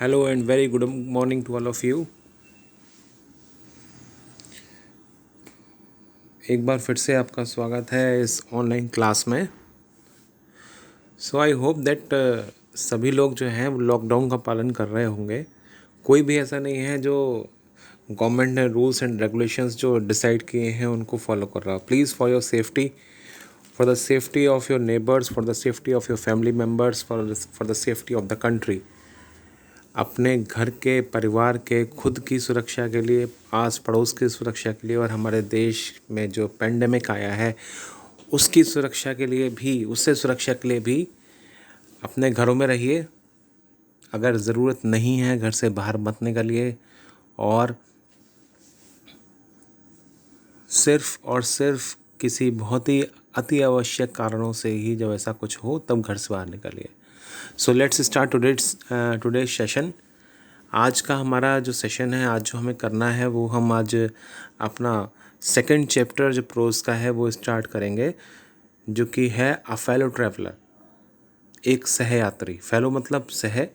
Hello and very good morning to all of you. एक बार फिर से आपका स्वागत है इस ऑनलाइन क्लास में। सो आई होप दैट सभी लोग जो हैं वो लॉकडाउन का पालन कर रहे होंगे। कोई भी ऐसा नहीं है जो गवर्नमेंट ने रूल्स एंड रेगुलेशंस जो डिसाइड किए हैं उनको फॉलो कर रहा हो। Please for your safety, for the safety of your neighbours, for the safety of your family members, for the safety of the country, अपने घर के, परिवार के, खुद की सुरक्षा के लिए, आस पड़ोस की सुरक्षा के लिए और हमारे देश में जो पेंडेमिक आया है उसकी सुरक्षा के लिए भी, उससे सुरक्षा के लिए भी अपने घरों में रहिए। अगर ज़रूरत नहीं है घर से बाहर मत निकलिए और सिर्फ़ और सिर्फ किसी बहुत ही अति आवश्यक कारणों से ही जब ऐसा कुछ हो तब घर से बाहर निकलिए। So let's start today session. आज का हमारा जो सेशन है, आज जो हमें करना है वो हम आज अपना सेकंड चैप्टर जो प्रोज का है वो स्टार्ट करेंगे, जो कि है अ फेलो ट्रैवलर, एक सहयात्री। फेलो मतलब सह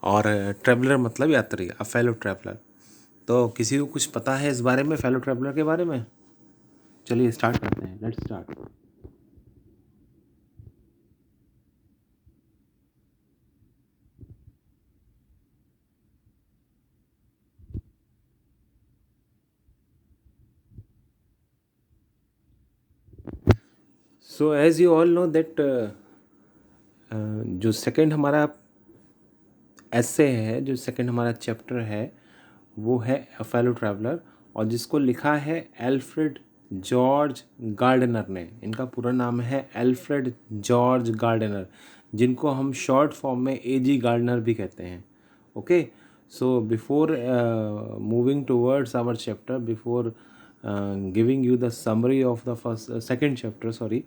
और ट्रैवलर मतलब यात्री, अ फेलो ट्रैवलर। तो किसी को कुछ पता है इस बारे में, फेलो ट्रैवलर के बारे में? चलिए स्टार्ट करते हैं, let's start. So as you all know that जो सेकंड हमारा ऐसे है, जो सेकंड हमारा चैप्टर है वो है अ फेलो ट्रैवलर, और जिसको लिखा है एल्फ्रेड जॉर्ज गार्डनर ने। इनका पूरा नाम है एल्फ्रेड जॉर्ज गार्डनर, जिनको हम शॉर्ट फॉर्म में एजी गार्डनर भी कहते हैं। Okay, so before moving towards our chapter, before giving you the summary of the first second chapter, sorry,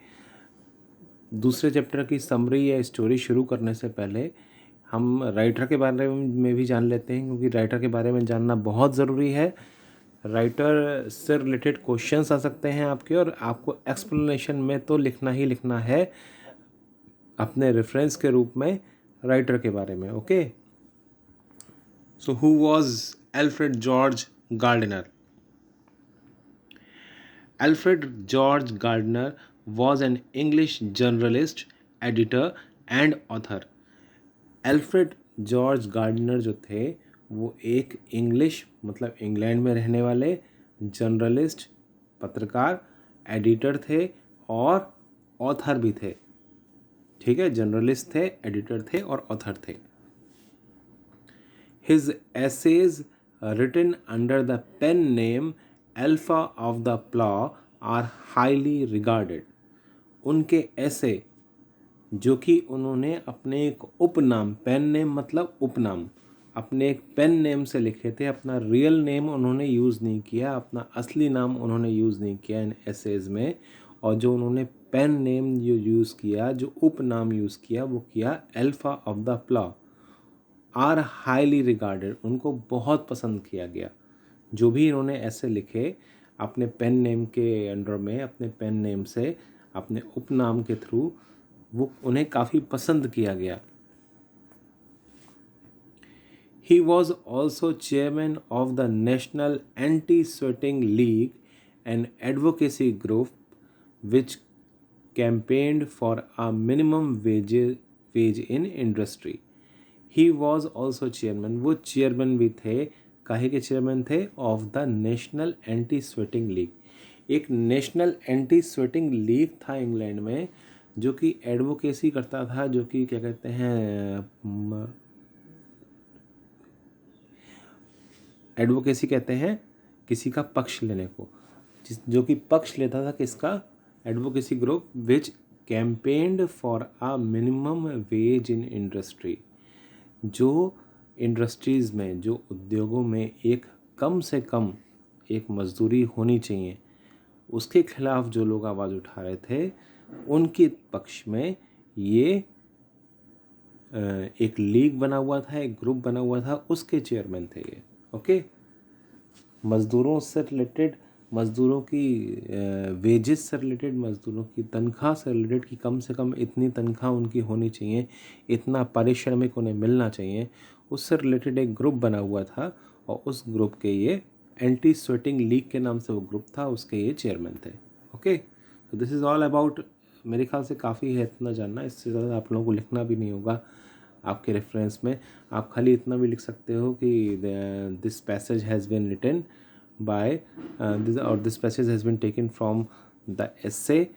दूसरे चैप्टर की समरी या स्टोरी शुरू करने से पहले हम राइटर के बारे में भी जान लेते हैं, क्योंकि राइटर के बारे में जानना बहुत ज़रूरी है। राइटर से रिलेटेड क्वेश्चंस आ सकते हैं आपके, और आपको एक्सप्लेनेशन में तो लिखना ही लिखना है अपने रेफरेंस के रूप में राइटर के बारे में। Okay, so who was Alfred George Gardner? Alfred George Gardner was an English journalist, editor and author. Alfred George Gardner जो थे वो एक इंग्लिश मतलब इंग्लैंड में रहने वाले जर्नलिस्ट, पत्रकार, एडिटर थे और ऑथर भी थे। ठीक है, जर्नलिस्ट थे, एडिटर थे और ऑथर थे। His essays written under the pen name Alpha of the Plough are highly regarded. उनके ऐसे जो कि उन्होंने अपने एक उपनाम, पेन नेम मतलब उपनाम, अपने एक पेन नेम से लिखे थे। अपना रियल नेम उन्होंने यूज़ नहीं किया, अपना असली नाम उन्होंने यूज़ नहीं किया इन एसेज में। और जो उन्होंने पेन नेम जो यूज़ किया, जो उपनाम यूज़ किया, वो किया Alpha of the Plough are highly regarded. उनको बहुत पसंद किया गया। जो भी इन्होंने ऐसे लिखे अपने पेन नेम के अंडर में, अपने पेन नेम से, अपने उपनाम के थ्रू, वो उन्हें काफ़ी पसंद किया गया। He was also chairman of the National Anti Sweating League, an advocacy group which campaigned for a minimum wage in industry. He was also chairman, वो चेयरमैन भी थे। काहे के चेयरमैन थे? Of the National Anti Sweating League. एक National Anti Sweating League था England में, जो कि एडवोकेसी करता था, जो कि क्या कहते हैं, एडवोकेसी कहते हैं किसी का पक्ष लेने को, जो कि पक्ष लेता था किसका? Advocacy group which campaigned for a minimum wage in industry. जो इंडस्ट्रीज़ में, जो उद्योगों में एक कम से कम एक मजदूरी होनी चाहिए, उसके खिलाफ जो लोग आवाज़ उठा रहे थे, उनके पक्ष में ये एक लीग बना हुआ था, एक ग्रुप बना हुआ था, उसके चेयरमैन थे ये। ओके, मज़दूरों से रिलेटेड, मज़दूरों की वेजेस से रिलेटेड, मज़दूरों की तनख्वाह से रिलेटेड कि कम से कम इतनी तनख्वाह उनकी होनी चाहिए, इतना पारिश्रमिक उन्हें मिलना चाहिए, उससे रिलेटेड एक ग्रुप बना हुआ था और उस ग्रुप के ये एंटी स्वेटिंग लीग के नाम से वो ग्रुप था, उसके ये चेयरमैन थे। ओके, तो दिस इज़ ऑल अबाउट, मेरे ख्याल से काफ़ी है इतना जानना, इससे ज़्यादा आप लोगों को लिखना भी नहीं होगा आपके रेफरेंस में। आप खाली इतना भी लिख सकते हो कि this passage has been written by this passage has been taken from the essay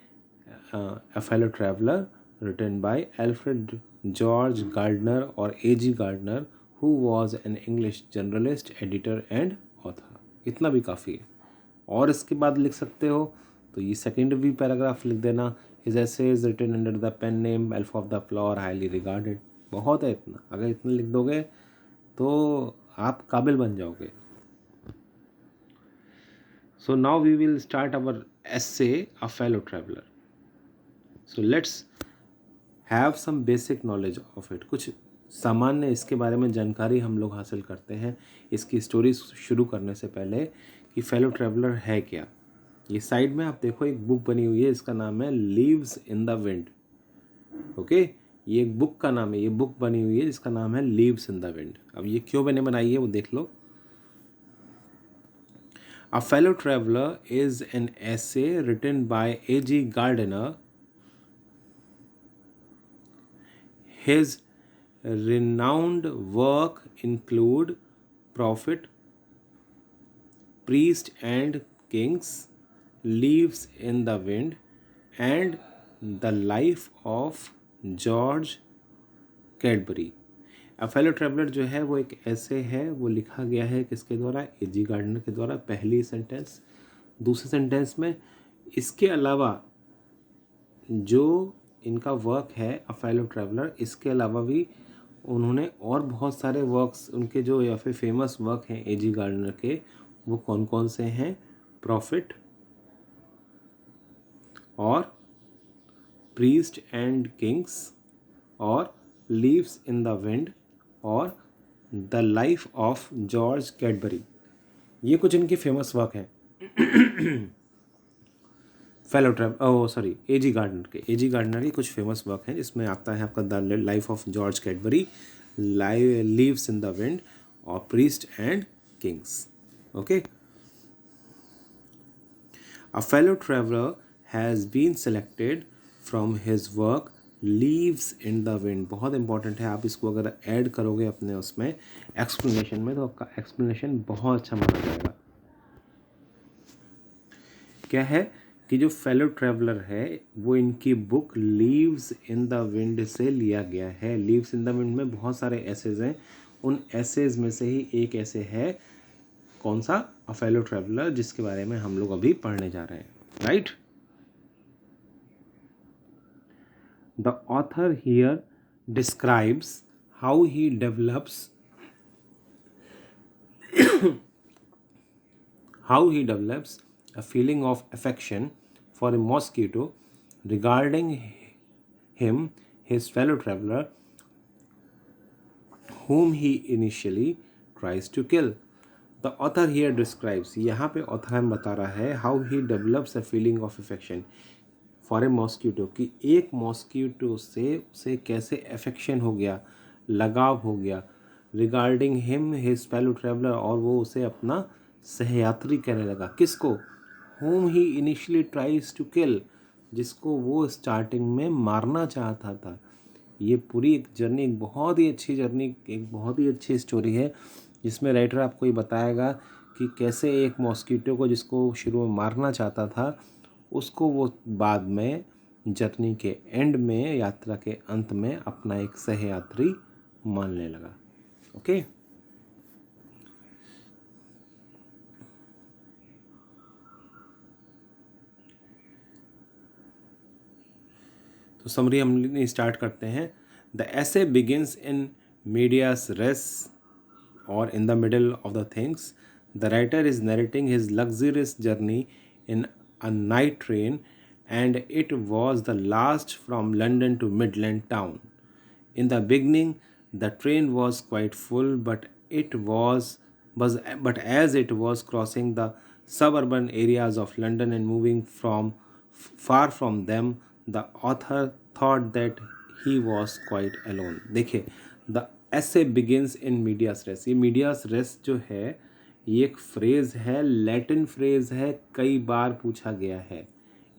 A Fellow Traveler written by Alfred George Gardner or A.G. Gardner, who was an English journalist, editor and author। इतना भी काफ़ी है। और इसके बाद लिख सकते हो तो ये सेकेंड भी पैराग्राफ लिख देना, His essays written under the pen name Elf of the Flower highly regarded। बहुत है इतना, अगर इतना लिख दोगे तो आप काबिल बन जाओगे। So now we will start our essay, A Fellow Traveler। So let's have some basic knowledge of it। कुछ सामान्य इसके बारे में जानकारी हम लोग हासिल करते हैं इसकी स्टोरी शुरू करने से पहले कि फेलो ट्रैवलर है क्या। ये साइड में आप देखो एक बुक बनी हुई है, इसका नाम है leaves in the wind. Okay, ये एक बुक का नाम है, ये बुक बनी हुई है जिसका नाम है लीव्स इन द विंड। अब ये क्यों मैंने बनाई है वो देख लो। A Fellow Traveler is an essay written by A.G. Gardner। His renowned work include Prophet, Priest and Kings, Leaves in the Wind and The Life of George Cadbury। A Fellow Traveler जो है वो एक ऐसे है, वो लिखा गया है किसके द्वारा, A.G. गार्डनर के द्वारा, पहली सेंटेंस। दूसरे सेंटेंस में इसके अलावा जो इनका वर्क है अ फेलो ट्रैवलर, इसके अलावा भी उन्होंने और बहुत सारे वर्क्स उनके जो या फिर फेमस वर्क हैं A.G. गार्डनर के, वो कौन कौन से हैं, प्रॉफिट और प्रीस्ट एंड किंग्स और लीव्स इन द विंड और the life of George Cadbury. ये कुछ इनके फेमस वर्क हैं A.G. गार्डनर के। A.G. गार्डनर के कुछ फेमस वर्क हैं जिसमें आता है आपका the life of George Cadbury, leaves in the wind और priest and kings. Okay, A fellow traveler has been selected from his work Leaves in the Wind। बहुत इंपॉर्टेंट है, आप इसको अगर ऐड करोगे अपने उसमें एक्सप्लेनेशन में तो आपका एक्सप्लेनेशन बहुत अच्छा माना जाएगा। क्या है कि जो फेलो ट्रैवलर है वो इनकी book leaves in the wind से लिया गया है। लीव्स इन द विंड में बहुत सारे एसेज हैं, उन एसेज में से ही एक ऐसे है, कौन सा, अ फेलो ट्रैवलर, जिसके बारे में हम लोग अभी पढ़ने जा रहे हैं, right. The author here describes how he develops a feeling of affection for a mosquito regarding him, his fellow traveler, whom he initially tries to kill। The author here describes, यहाँ पे author हमें बता रहा है how he develops a feeling of affection for a mosquito, कि एक mosquito से उसे कैसे affection हो गया, लगाव हो गया, regarding him his fellow traveler, और वो उसे अपना सहयात्री कहने लगा। किसको, whom he initially tries to kill, जिसको वो स्टार्टिंग में मारना चाहता था। ये पूरी एक जर्नी, एक बहुत ही अच्छी जर्नी, एक बहुत ही अच्छी स्टोरी है जिसमें राइटर आपको ये बताएगा कि कैसे एक मॉस्किटो को जिसको शुरू में मारना चाहता था उसको वो बाद में जर्नी के एंड में, यात्रा के अंत में अपना एक सहयात्री मानने लगा। ओके, तो समरी हम स्टार्ट करते हैं। The essay begins in medias res और in the middle of the things. The writer is narrating his luxurious journey in a night train and it was the last from London to Midland town. In the beginning, the train was quite full, but as it was crossing the suburban areas of London and moving from far from them, the author thought that he was quite alone। देखिए, the ऐसे begins in medias race. ये medias race जो है ये एक phrase है, Latin phrase है, कई बार पूछा गया है।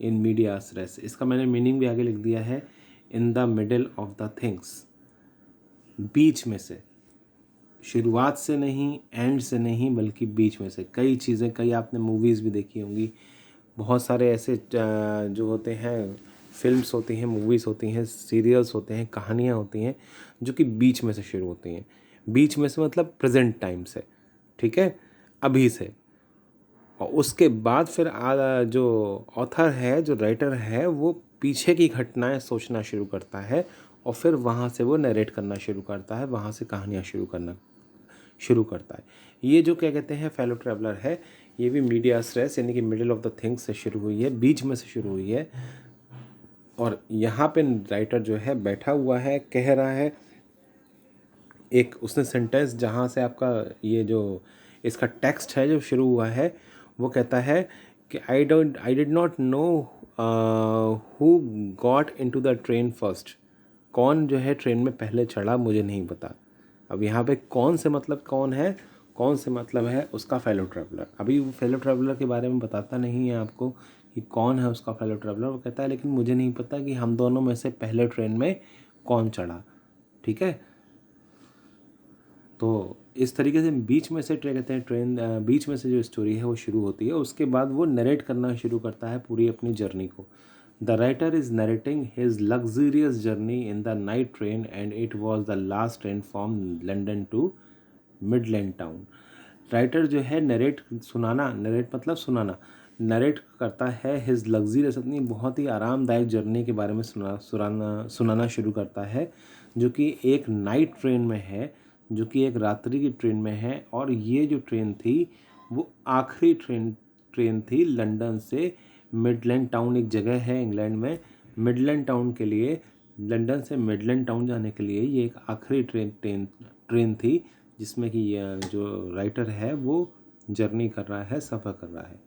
इन मीडियास रेस, इसका मैंने मीनिंग भी आगे लिख दिया है, in the middle of the things, बीच में से, शुरुआत से नहीं, एंड से नहीं, बल्कि बीच में से। कई चीज़ें, कई आपने मूवीज़ भी देखी होंगी, बहुत सारे ऐसे जो होते हैं फिल्म्स होती हैं, मूवीज़ होती हैं, सीरियल्स होते हैं, कहानियाँ होती हैं जो कि बीच में से शुरू होती हैं। बीच में से मतलब प्रेजेंट टाइम से, ठीक है, अभी से। और उसके बाद फिर जो ऑथर है, जो राइटर है, वो पीछे की घटनाएं सोचना शुरू करता है और फिर वहाँ से वो नरेट करना शुरू करता है, वहाँ से कहानियाँ शुरू करता है। ये जो क्या कहते हैं फेलो ट्रैवलर है, ये भी मीडिया स्ट्रेस यानी कि मिडिल ऑफ द थिंग्स से शुरू हुई है, बीच में से शुरू हुई है। और यहाँ पे राइटर जो है बैठा हुआ है, कह रहा है एक उसने सेंटेंस जहाँ से आपका ये जो इसका टेक्स्ट है जो शुरू हुआ है, वो कहता है कि I did not know who got into the train first. कौन जो है ट्रेन में पहले चढ़ा मुझे नहीं पता। अब यहाँ पे कौन से मतलब कौन है, कौन से मतलब है उसका फेलो ट्रैवलर। अभी वो फेलो ट्रैवलर के बारे में बताता नहीं है आपको कि कौन है उसका फेलो ट्रैवलर। वो कहता है लेकिन मुझे नहीं पता कि हम दोनों में से पहले ट्रेन में कौन चढ़ा, ठीक है। तो इस तरीके से बीच में से कहते हैं ट्रेन, बीच में से जो स्टोरी है वो शुरू होती है। उसके बाद वो नरेट करना शुरू करता है पूरी अपनी जर्नी को। The writer is narrating his luxurious journey in the night train and it was the last train from London to Midland town. Writer जो है नरेट सुनाना, नरेट मतलब सुनाना, नरेट करता है हिज लग्जरियस, अपनी बहुत ही आरामदायक जर्नी के बारे में सुनाना शुरू करता है, जो कि एक नाइट ट्रेन में है, जो कि एक रात्रि की ट्रेन में है। और ये जो ट्रेन थी वो आखिरी ट्रेन थी लंदन से मिडलैंड टाउन, एक जगह है इंग्लैंड में, मिडलैंड टाउन के लिए, लंदन से मिडलैंड टाउन जाने के लिए ये एक आखिरी ट्रेन थी जिसमें कि जो राइटर है वो जर्नी कर रहा है, सफ़र कर रहा है।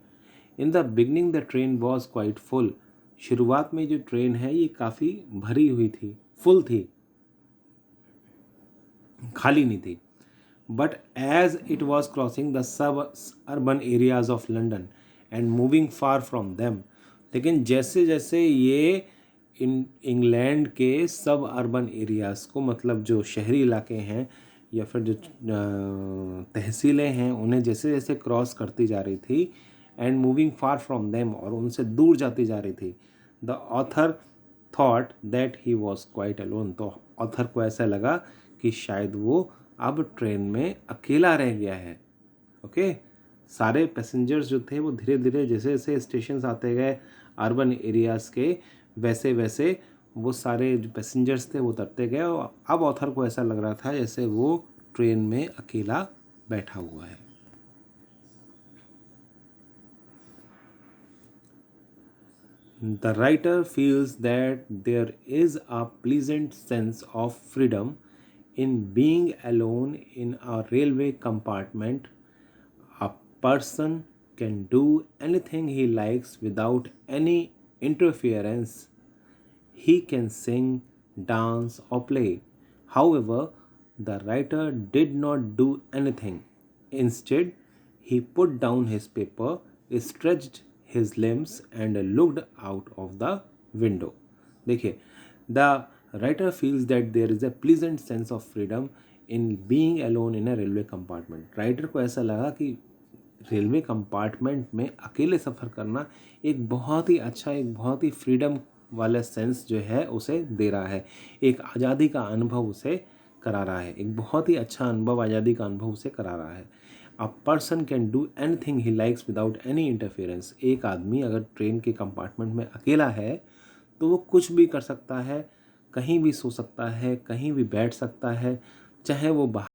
In the beginning the train was quite full. शुरुआत में जो ट्रेन है ये काफ़ी भरी हुई थी, फुल थी, खाली नहीं थी। But as it was crossing the suburban areas of London and moving far from them, लेकिन जैसे जैसे ये इंग्लैंड के सब अर्बन एरियाज़ को, मतलब जो शहरी इलाके हैं या फिर जो तहसीलें हैं, उन्हें जैसे जैसे क्रॉस करती जा रही थी, and moving far from them, और उनसे दूर जाती जा रही थी, the author thought that he was quite alone. तो ऑथर को ऐसा लगा कि शायद वो अब ट्रेन में अकेला रह गया है। ओके, सारे पैसेंजर्स जो थे वो धीरे धीरे जैसे जैसे स्टेशंस आते गए अर्बन एरियाज़ के, वैसे वैसे वो सारे जो पैसेंजर्स थे वो उतरते गए। और अब ऑथर को ऐसा लग रहा था जैसे वो ट्रेन में अकेला बैठा हुआ है। The writer feels that there is a pleasant sense of freedom in being alone in a railway compartment. A person can do anything he likes without any interference. He can sing, dance, or play. However, the writer did not do anything. Instead, he put down his paper, stretched his limbs, and looked out of the window. देखिए, the writer feels that there is a pleasant sense of freedom in being alone in a railway compartment. Writer को ऐसा लगा कि railway compartment में अकेले सफ़र करना एक बहुत ही अच्छा, एक बहुत ही फ्रीडम वाला सेंस जो है उसे दे रहा है, एक आज़ादी का अनुभव उसे करा रहा है, एक बहुत ही अच्छा अनुभव, आज़ादी का अनुभव उसे करा रहा है। A person can do anything he likes without any interference. एक आदमी अगर ट्रेन के कंपार्टमेंट में अकेला है तो वो कुछ भी कर सकता है, कहीं भी सो सकता है, कहीं भी बैठ सकता है, चाहे वो बाहर